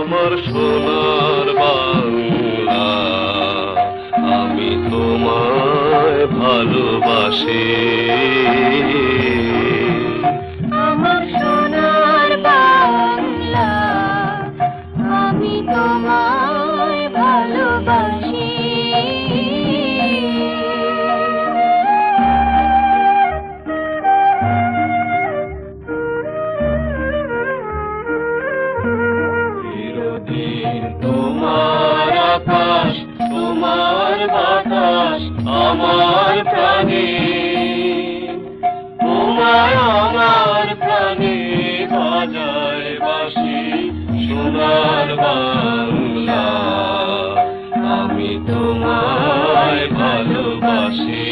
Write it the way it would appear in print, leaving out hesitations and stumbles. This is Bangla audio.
আমার সোনার বাংলা, আমি তোমায় ভালোবাসি। আমার সোনার বাংলা, আমি তোমায় ভালোবাসি। চিরদিন তোমার আকাশ, তোমার বাতাস আমার প্রাণে, তোমার আমার প্রাণে বাজায় বাঁশি। সোনার বাংলা, আমি তোমায় ভালোবাসি।